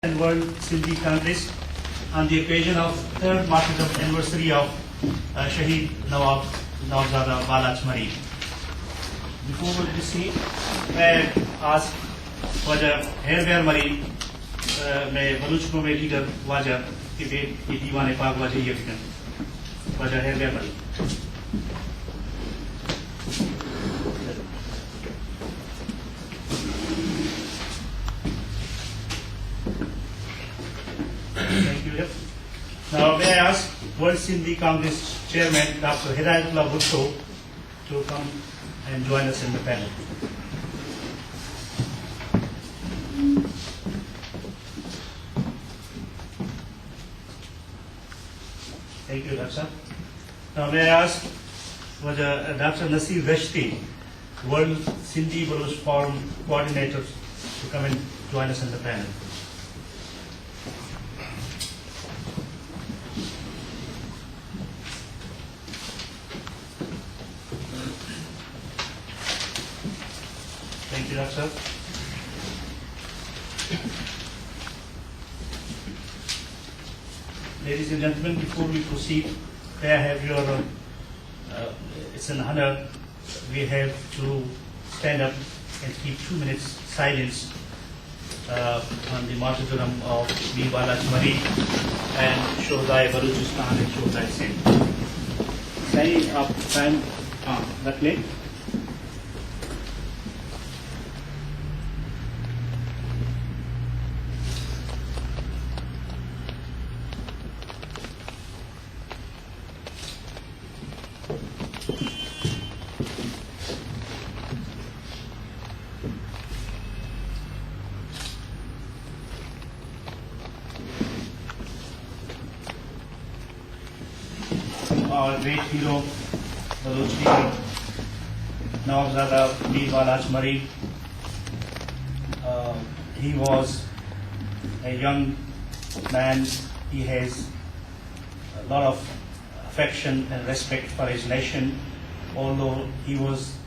and World Sindhi Congress on the occasion of third Martyrdom anniversary of Shaheed Balaach Marri. Before we proceed, may I ask Wajah Shaheed Marri, may Baloch को में leader Wajah कि वे ये दीवाने पाक Wajah ये बिकन Wajah Shaheed Marri. Thank you. Now may I ask World Sindhi Congress Chairman Dr. Hidayatullah Bhutto to come and join us in the panel. Thank you, Dr. Now may I ask Dr. Nasir Rashti, World Sindhi Baloch Forum Coordinator, to come and join us in the panel. Thank you, Dr. Ladies and gentlemen, before we proceed, may I have your, it's an honor, we have to stand up and keep 2 minutes silence on the martyrdom of Shaheed Balaach Marri and Shodai Balochistan and Shodai Sindh. Say up time, that late. Our great hero, Baloch leader, Shaheed Balaach Marri. He was a young man. He has a lot of affection and respect for his nation, although he was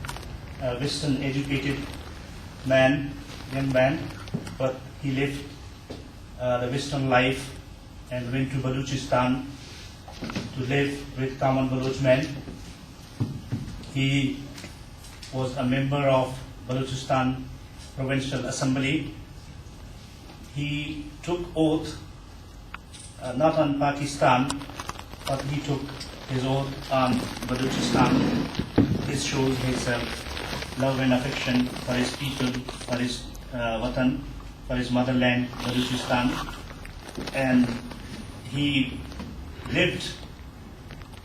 a Western educated man, young man, but he lived the Western life and went to Balochistan to live with common Baloch men. He was a member of Balochistan Provincial Assembly. He took oath not on Pakistan, but he took his oath on Balochistan. This shows his love and affection for his people, for his watan, for his motherland, Balochistan. And he lived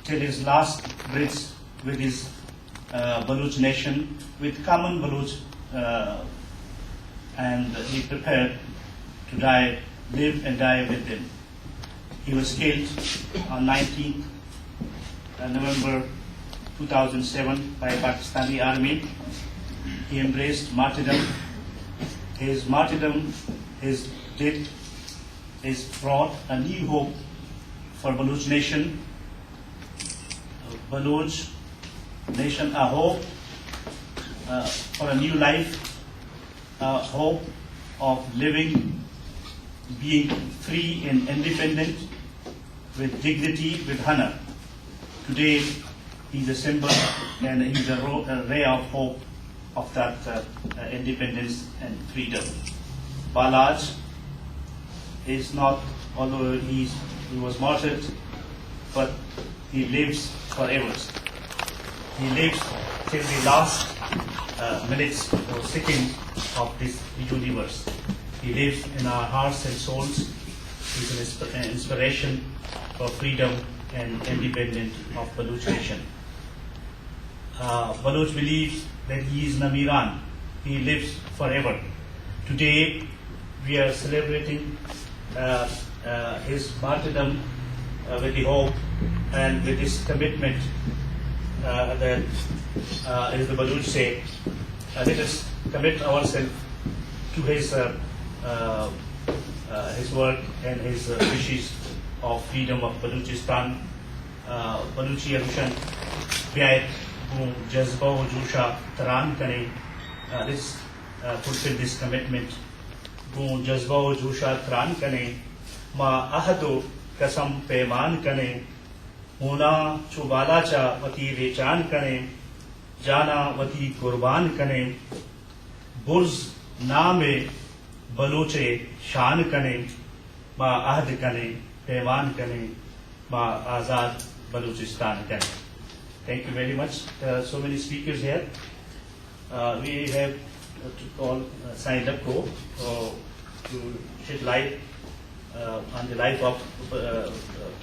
till his last breath with his Baloch nation, with common Baloch, and he prepared to die, live and die with them. He was killed on 19th November 2007 by Pakistani army. He embraced martyrdom. His martyrdom, his death, has brought a new hope for Baloch nation. Baloch nation, a hope for a new life, a hope of living, being free and independent, with dignity, with honor. Today, he's a symbol and he's a ray of hope of that independence and freedom. Balaach is not, although he was martyred, but he lives forever. He lives till the last minutes or seconds of this universe. He lives in our hearts and souls. He's an inspiration for freedom and independence of Baloch nation. Baloch believes that he is Namiran. He lives forever. Today we are celebrating his martyrdom with the hope and with his commitment that, as the Baloch say, let us commit ourselves to his work and his wishes of freedom of Balochistan. Balochi Arushan Byayat Jazba Jusha Taran Kane, let's fulfill this commitment तू जज्बो जोशा त्रान कने मा अहदो कसम पैमान कने होना चुबाला चा वती रेचान कने जाना वती कुर्बान कने बुर्ज नामे बलोचे शान कने मा अहद कने पैमान कने मा आजाद Balochistan कने. Thank you very much. So many speakers here. We have to call signed up to shed light on the life of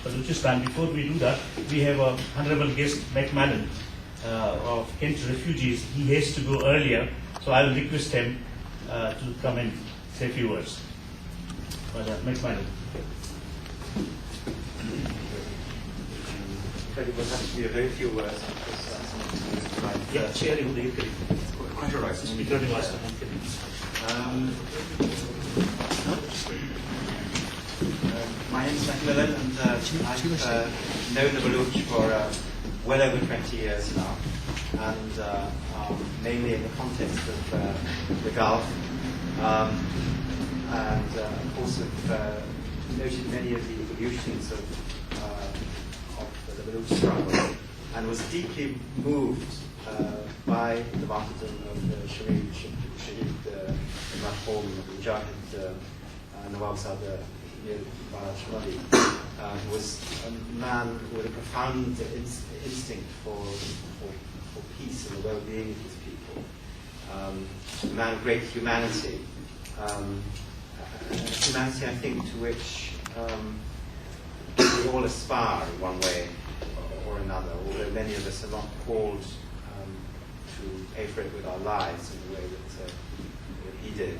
Balochistan. Before we do that, we have a honorable guest, Macmillan, of Kent refugees. He has to go earlier, so I will request him to come and say a few words. Macmillan. It will have to be a very few words because Yeah, chair you will quite all right. Speaker my name is Macmillan, and I've known the Baloch for well over 20 years now, and mainly in the context of the Gulf, and of course have noted many of the evolutions of the Baloch struggle, and was deeply moved by the martyrdom of Shaheed Balaach Marri, Balaach Marri, who was a man with a profound instinct for peace and the well-being of his people, a man of great humanity, humanity I think to which we all aspire in one way or another, although many of us are not called to pay for it with our lives in the way that he did.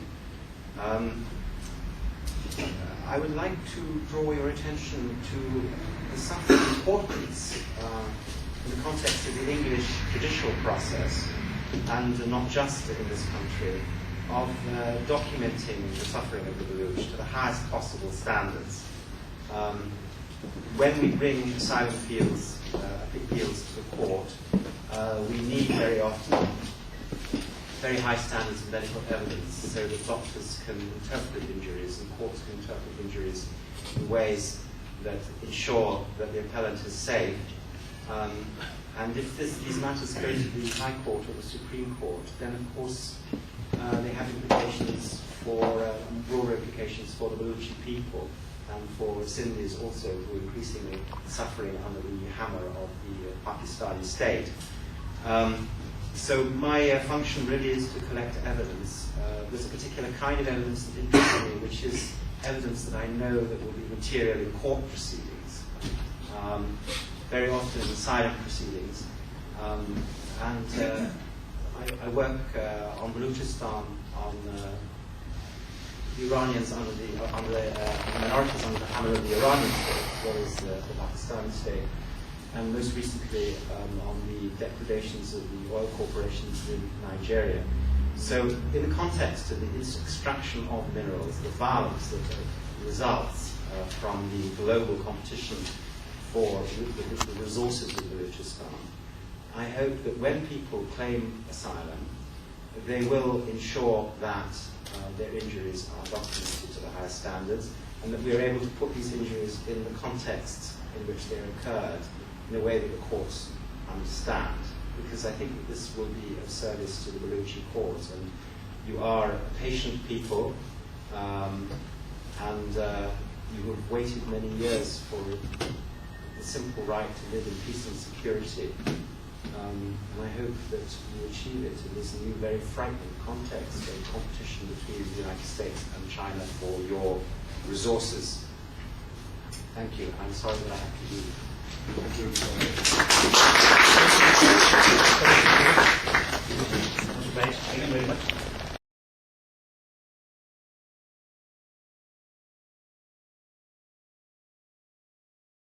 I would like to draw your attention to the subtle importance in the context of the English judicial process, and not just in this country, of documenting the suffering of the Baloch to the highest possible standards. When we bring asylum appeals to the court, we need very often very high standards of medical evidence so that doctors can interpret injuries and courts can interpret injuries in ways that ensure that the appellant is safe. And if these matters go to the High Court or the Supreme Court, then of course they have implications for, broader implications for the Balochi people, and for Sindhis also, who are increasingly suffering under the hammer of the Pakistani state. So my function really is to collect evidence. There's a particular kind of evidence that interests me, which is evidence that I know that will be material in court proceedings, very often in asylum proceedings. I work on Balochistan, on the Iranians under the minorities under the hammer of the Iranian state, as well as the Pakistani state, and most recently on the depredations of the oil corporations in Nigeria. So in the context of the extraction of minerals, the violence that results from the global competition for the resources of Balochistan, I hope that when people claim asylum, they will ensure that their injuries are documented to the highest standards, and that we are able to put these injuries in the context in which they occurred in a way that the courts understand, because I think that this will be of service to the Balochi court. And you are a patient people, and you have waited many years for the simple right to live in peace and security. And I hope that you achieve it in this new, very frightening context of competition between the United States and China for your resources. Thank you. I'm sorry that I have to do. Thank you very much.